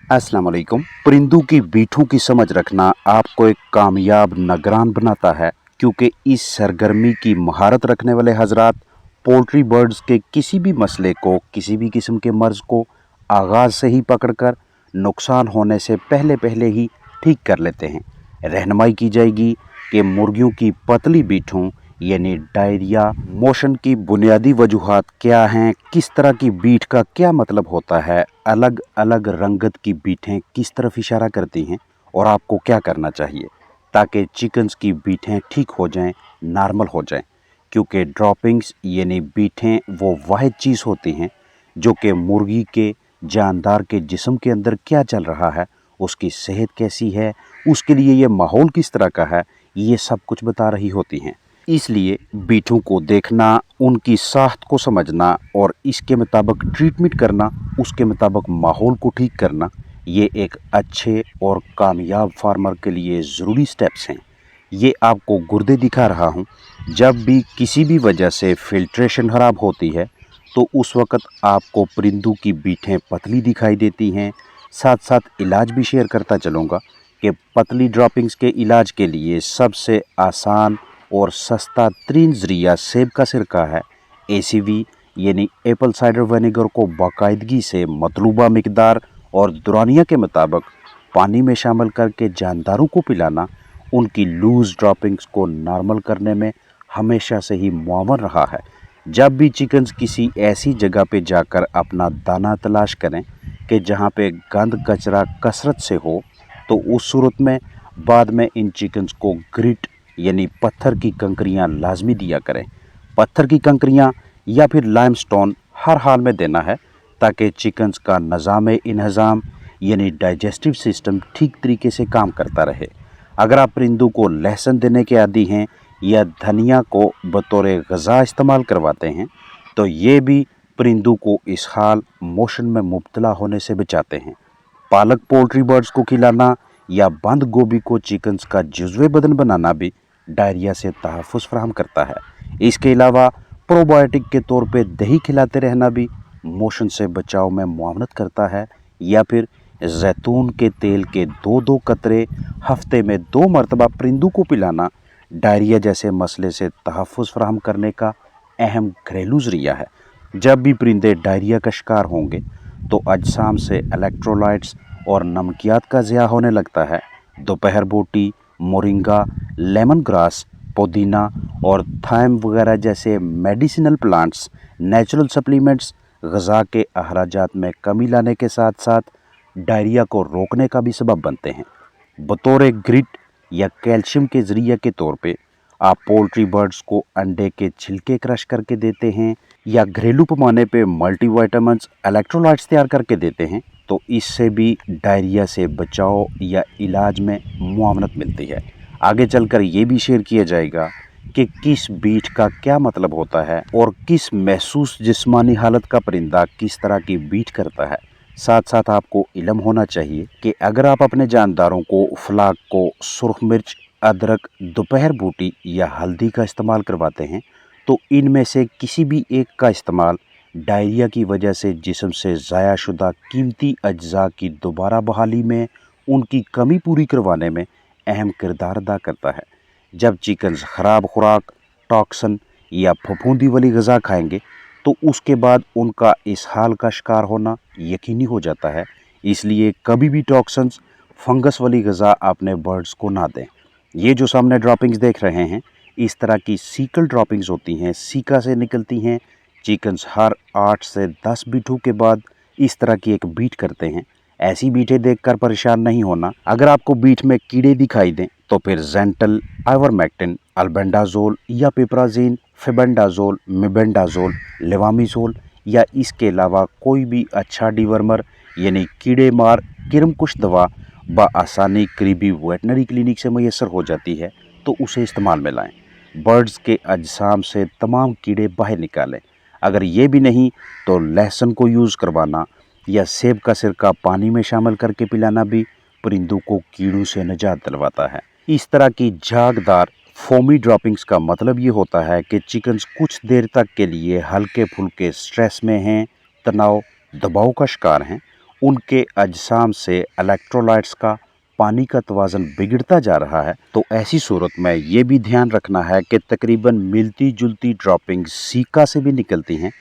अस्सलाम वालेकुम। परिंदों की बीठों की समझ रखना आपको एक कामयाब निगरान बनाता है, क्योंकि इस सरगर्मी की महारत रखने वाले हजरात पोल्ट्री बर्ड्स के किसी भी मसले को, किसी भी किस्म के मर्ज को आगाज से ही पकड़कर नुकसान होने से पहले पहले ही ठीक कर लेते हैं। रहनुमाई की जाएगी कि मुर्गियों की पतली बीठों यानी डायरिया मोशन की बुनियादी वजूहात क्या हैं, किस तरह की बीठ का क्या मतलब होता है, अलग अलग रंगत की बीठें किस तरफ इशारा करती हैं और आपको क्या करना चाहिए ताकि चिकन्स की बीठें ठीक हो जाएं, नॉर्मल हो जाएं। क्योंकि ड्रॉपिंग्स यानी बीठें वो वाहिद चीज़ होती हैं जो कि मुर्गी के जानदार के जिस्म के अंदर क्या चल रहा है, उसकी सेहत कैसी है, उसके लिए ये माहौल किस तरह का है, ये सब कुछ बता रही होती हैं। इसलिए बीठों को देखना, उनकी साख्त को समझना और इसके मुताबिक ट्रीटमेंट करना, उसके मुताबिक माहौल को ठीक करना, ये एक अच्छे और कामयाब फार्मर के लिए ज़रूरी स्टेप्स हैं। ये आपको गुर्दे दिखा रहा हूँ। जब भी किसी भी वजह से फिल्ट्रेशन ख़राब होती है तो उस वक़्त आपको परिंदों की बीठें पतली दिखाई देती हैं। साथ साथ इलाज भी शेयर करता चलूँगा कि पतली ड्रॉपिंग्स के इलाज के लिए सबसे आसान और सस्ता तरीन ज़रिया सेब का सिरका है। एसीवी यानी एप्पल साइडर विनेगर को बाकायदगी से मतलूबा मिकदार और दुरानिया के मुताबिक पानी में शामिल करके जानदारों को पिलाना उनकी लूज़ ड्रॉपिंग्स को नॉर्मल करने में हमेशा से ही मुआवन रहा है। जब भी चिकन्स किसी ऐसी जगह पे जाकर अपना दाना तलाश करें कि जहाँ पे गंद कचरा कसरत से हो, तो उस सूरत में बाद में इन चिकन्स को ग्रिट यानी पत्थर की कंकरियाँ लाजमी दिया करें। पत्थर की कंकरियाँ या फिर लाइमस्टोन हर हाल में देना है ताकि चिकन्स का निज़ाम इंहज़ाम यानी डाइजेस्टिव सिस्टम ठीक तरीके से काम करता रहे। अगर आप परिंदों को लहसुन देने के आदी हैं या धनिया को बतौर ग़िज़ा इस्तेमाल करवाते हैं, तो ये भी परिंदों को इस हाल मोशन में मुब्तला होने से बचाते हैं। पालक पोल्ट्री बर्ड्स को खिलाना या बंद गोभी को चिकन्स का जुज़वे बदन बनाना भी डायरिया से तहफ़्फ़ुज़ फराहम करता है। इसके अलावा प्रोबायोटिक के तौर पे दही खिलाते रहना भी मोशन से बचाव में मुआवनत करता है। या फिर जैतून के तेल के 2-2 कतरे हफ्ते में 2 मरतबा परिंदों को पिलाना डायरिया जैसे मसले से तहफ़्फ़ुज़ फराहम करने का अहम घरेलू ज़रिया है। जब भी परिंदे डायरिया का शिकार होंगे तो अजसाम से इलेक्ट्रोलाइट्स और नमकियात का ज़िया होने लगता है। दोपहर बोटी, मोरिंगा, लेमन ग्रास, पुदीना और थाइम वगैरह जैसे मेडिसिनल प्लांट्स नेचुरल सप्लीमेंट्स ग़िज़ा के अखराजात में कमी लाने के साथ साथ डायरिया को रोकने का भी सबब बनते हैं। बतौर ग्रिट या कैल्शियम के ज़रिए के तौर पे आप पोल्ट्री बर्ड्स को अंडे के छिलके क्रश करके देते हैं या घरेलू पैमाने पे मल्टीविटामिन्स इलेक्ट्रोलाइट्स तैयार करके देते हैं, तो इससे भी डायरिया से बचाव या इलाज में मुआवनत मिलती है। आगे चलकर ये भी शेयर किया जाएगा कि किस बीट का क्या मतलब होता है और किस महसूस जिस्मानी हालत का परिंदा किस तरह की बीट करता है। साथ साथ आपको इल्म होना चाहिए कि अगर आप अपने जानदारों को फ्लाक को सुर्ख मिर्च, अदरक, दोपहर बूटी या हल्दी का इस्तेमाल करवाते हैं, तो इनमें से किसी भी एक का इस्तेमाल डायरिया की वजह से जिस्म से ज़ाया शुदा कीमती अज्जा की दोबारा बहाली में, उनकी कमी पूरी करवाने में अहम किरदार अदा करता है। जब चिकन्स ख़राब खुराक, टॉक्सन या फफूंदी वाली ग़िज़ा खाएंगे तो उसके बाद उनका इस हाल का शिकार होना यकीनी हो जाता है। इसलिए कभी भी टॉक्सन्स, फंगस वाली ग़िज़ा अपने बर्ड्स को ना दें। ये जो सामने ड्रॉपिंग्स देख रहे हैं, इस तरह की सीकल ड्रॉपिंग्स होती हैं, सीका से निकलती हैं। चिकन्स हर 8 से 10 बीटों के बाद इस तरह की एक बीट करते हैं। ऐसी बीटें देखकर परेशान नहीं होना। अगर आपको बीट में कीड़े दिखाई दें तो फिर जेंटल, आइवरमेक्टिन, अल्बेंडाजोल या पिपराजीन, फेबेंडाजोल, मिबेंडाजोल, लेवामिजोल या इसके अलावा कोई भी अच्छा डिवर्मर यानी कीड़े मार किरमकुश दवा बआसानी करीबी वेटनरी क्लिनिक से मैसर हो जाती है, तो उसे इस्तेमाल में लाएं। बर्ड्स के अजसाम से तमाम कीड़े बाहर निकालें। अगर ये भी नहीं तो लहसुन को यूज़ करवाना या सेब का सिरका पानी में शामिल करके पिलाना भी परिंदों को कीड़ों से निजात दिलवाता है। इस तरह की झागदार फोमी ड्रॉपिंग्स का मतलब ये होता है कि चिकन्स कुछ देर तक के लिए हल्के फुल्के स्ट्रेस में हैं, तनाव, दबाव का शिकार हैं उनके अजसाम से इलेक्ट्रोलाइट्स का पानी का तवाज़ुन बिगड़ता जा रहा है, तो ऐसी सूरत में ये भी ध्यान रखना है कि तकरीबन मिलती जुलती ड्रॉपिंग सिक्का से भी निकलती हैं।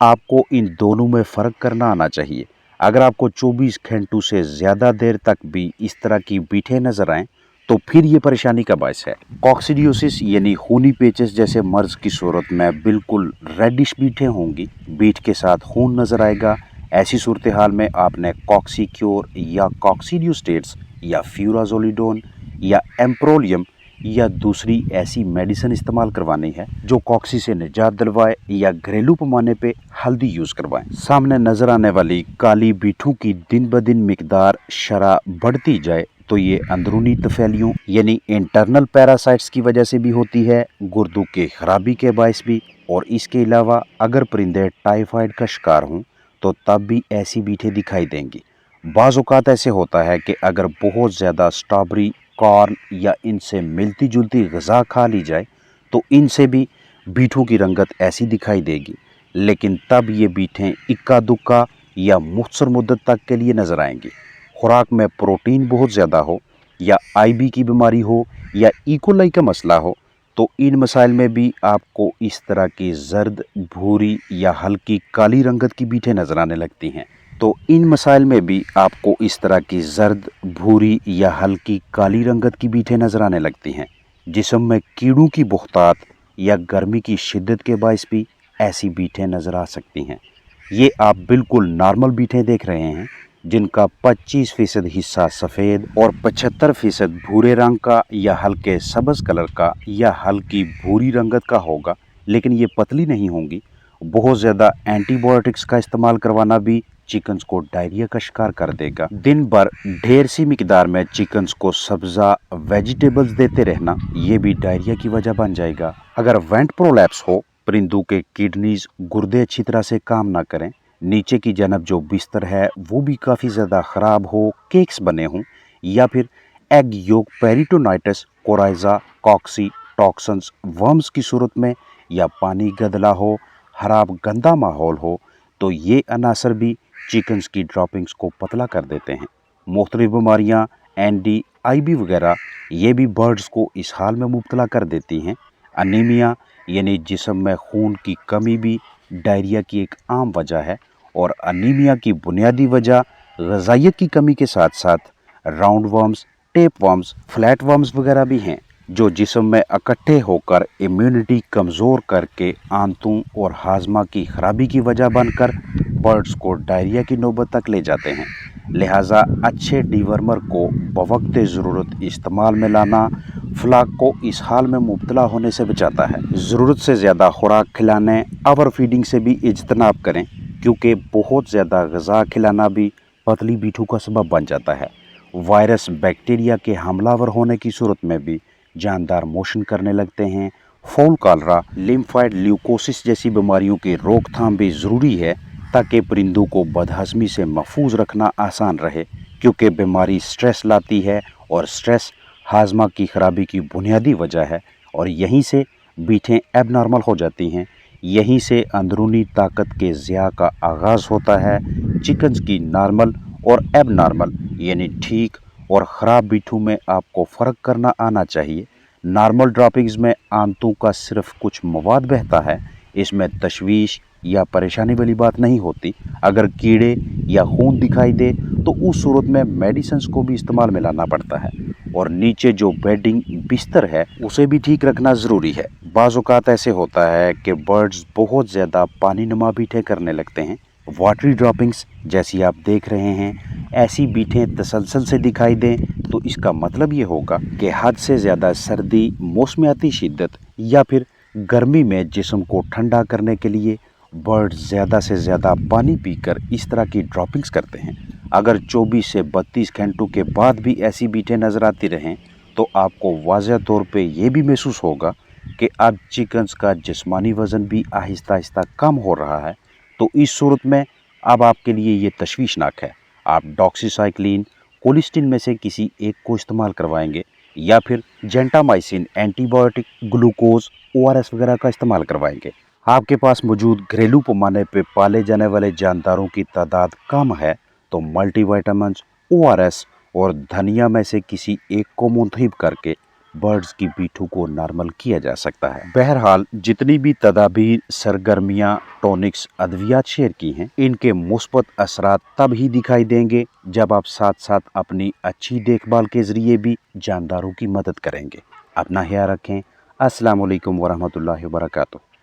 आपको इन दोनों में फ़र्क करना आना चाहिए। अगर आपको 24 घंटों से ज़्यादा देर तक भी इस तरह की बीठें नज़र आएँ तो फिर ये परेशानी का बायस है। कॉक्सीडियोसिस यानी खूनी पेचिश जैसे मर्ज़ की सूरत में बिल्कुल रेडिश बीठें होंगी, बीठ के साथ खून नज़र आएगा। ऐसी सूरत हाल में आपने कॉक्सीक्योर या कॉक्सीडियोस्टेट्स या फ्यूराजोलिडोन या एम्प्रोलियम या दूसरी ऐसी मेडिसिन इस्तेमाल करवानी है जो कॉक्सी से निजात दिलवाए, या घरेलू पैमाने पे हल्दी यूज़ करवाएं। सामने नज़र आने वाली काली बीठों की दिन ब दिन मिकदार शरह बढ़ती जाए तो ये अंदरूनी तफैलियों यानी इंटरनल पैरासाइट्स की वजह से भी होती है, गुर्दों के खराबी के बायस भी। और इसके अलावा अगर परिंदे टाइफाइड का शिकार हों तो तब भी ऐसी बीठें दिखाई देंगी। बाज़ औक़ात ऐसे होता है कि अगर बहुत ज़्यादा स्ट्रॉबेरी, कॉर्न या इनसे मिलती जुलती ग़िज़ा खा ली जाए तो इनसे भी बीठों की रंगत ऐसी दिखाई देगी, लेकिन तब ये बीठें इक्का दुक्का या मुख्तसर मुद्दत तक के लिए नज़र आएंगी। खुराक में प्रोटीन बहुत ज़्यादा हो या आईबी की बीमारी हो या इकोलाई का मसला हो तो इन मसाइल में भी आपको इस तरह की जर्द, भूरी या हल्की काली रंगत की बीठें नज़र आने लगती हैं। तो इन मसाइल में भी आपको इस तरह की जर्द, भूरी या हल्की काली रंगत की बीठें नज़र आने लगती हैं। जिस्म में कीड़ों की बुख्तात या गर्मी की शिद्दत के बायस भी ऐसी बीठें नज़र आ सकती हैं। ये आप बिल्कुल नॉर्मल बीठें देख रहे हैं जिनका 25% हिस्सा सफ़ेद और 75% भूरे रंग का या हल्के सब्ज़ कलर का या हल्की भूरी रंगत का होगा, लेकिन ये पतली नहीं होंगी। बहुत ज़्यादा एंटीबायोटिक्स का इस्तेमाल करवाना भी चिकन्स को डायरिया का शिकार कर देगा। दिन भर ढेर सी मिकदार में चिकन्स को सब्ज़ा वेजिटेबल्स देते रहना ये भी डायरिया की वजह बन जाएगा। अगर वेंट प्रोलैप्स हो, परिंदों के किडनीज, गुर्दे अच्छी तरह से काम ना करें, नीचे की जानब जो बिस्तर है वो भी काफ़ी ज़्यादा ख़राब हो, केक्स बने हों, या फिर एग योक पेरिटोनाइटिस, कोराइजा, कॉक्सी, टॉक्सन्स, वर्म्स की सूरत में, या पानी गदला हो, खराब गंदा माहौल हो, तो ये अनासर भी चिकन्स की ड्रॉपिंग्स को पतला कर देते हैं। मुख्तलिफ बीमारियाँ, एनडी, आईबी वगैरह ये भी बर्ड्स को इस हाल में मुब्तला कर देती हैं। अनीमिया यानी जिस्म में खून की कमी भी डायरिया की एक आम वजह है, और अनीमिया की बुनियादी वजह ग़िज़ाइयत की कमी के साथ साथ round worms, tape worms, flat worms वगैरह भी हैं, जो जिस्म में इकट्ठे होकर इम्यूनिटी कमज़ोर करके आंतों और हाजमा की खराबी की वजह बनकर बर्ड्स को डायरिया की नौबत तक ले जाते हैं। लिहाजा अच्छे डीवर्मर को बवक्त ज़रूरत इस्तेमाल में लाना फ्लाक को इस हाल में मुब्तला होने से बचाता है। ज़रूरत से ज़्यादा खुराक खिलाने, ओवर फीडिंग से भी इज्तनाब करें, क्योंकि बहुत ज़्यादा ग़िज़ा खिलाना भी पतली बीठों का सबब बन जाता है। वायरस, बैक्टीरिया के हमलावर होने की सूरत में भी जानदार मोशन करने लगते हैं। फाउल कॉलरा, लिम्फाइड ल्यूकोसिस जैसी बीमारियों की रोकथाम भी ज़रूरी है ताकि परिंदों को बदहज़मी से महफूज रखना आसान रहे, क्योंकि बीमारी स्ट्रेस लाती है और स्ट्रेस हाजमा की खराबी की बुनियादी वजह है, और यहीं से बीठें एबनॉर्मल हो जाती हैं। यहीं से अंदरूनी ताकत के ज़िया का आगाज़ होता है। चिकन्स की नॉर्मल और एबनॉर्मल यानी ठीक और ख़राब बीठों में आपको फ़र्क करना आना चाहिए। नॉर्मल ड्रॉपिंग्स में आंतों का सिर्फ कुछ मवाद बहता है, इसमें तशवीश या परेशानी वाली बात नहीं होती। अगर कीड़े या खून दिखाई दे तो उस सूरत में मेडिसिन्स को भी इस्तेमाल में लाना पड़ता है, और नीचे जो बेडिंग बिस्तर है उसे भी ठीक रखना ज़रूरी है। बाज़ औक़ात ऐसे होता है कि बर्ड्स बहुत ज़्यादा पानी नुमा बीठें करने लगते हैं। वाटरी ड्रॉपिंग्स जैसी आप देख रहे हैं, ऐसी बीठें तसलसल से दिखाई दें तो इसका मतलब ये होगा कि हद से ज़्यादा सर्दी, मौसमियाती शिद्दत या फिर गर्मी में जिस्म को ठंडा करने के लिए बर्ड्स ज़्यादा से ज़्यादा पानी पीकर इस तरह की ड्रॉपिंग्स करते हैं। अगर 24 से 32 घंटों के बाद भी ऐसी बीठें नज़र आती रहें तो आपको वाज़ह तौर पे ये भी महसूस होगा कि अब चिकन्स का जिस्मानी वज़न भी आहिस्ता आहिस्ता कम हो रहा है। तो इस सूरत में अब आपके लिए ये तशवीशनाक है। आप डॉक्सीसाइक्लिन, कोलिस्टिन में से किसी एक को इस्तेमाल करवाएंगे या फिर जेंटामाइसिन, एंटीबायोटिक, ग्लूकोज, ओआरएस वगैरह का इस्तेमाल करवाएंगे। आपके पास मौजूद घरेलू पैमाने पे पाले जाने वाले जानदारों की तादाद कम है तो मल्टीविटामिन्स, ORS और धनिया में से किसी एक को मुंतखब करके बर्ड्स की बीठू को नॉर्मल किया जा सकता है। बहरहाल जितनी भी तदाबीर, सरगर्मियाँ, टॉनिक्स, अद्वियात शेयर की हैं, इनके मुस्बत असरात तब ही दिखाई देंगे जब आप साथ साथ अपनी अच्छी देखभाल के ज़रिए भी जानदारों की मदद करेंगे। अपना ख्याल रखें। अस्सलाम वालेकुम वरहमतुल्लाहि वबरकातुहू।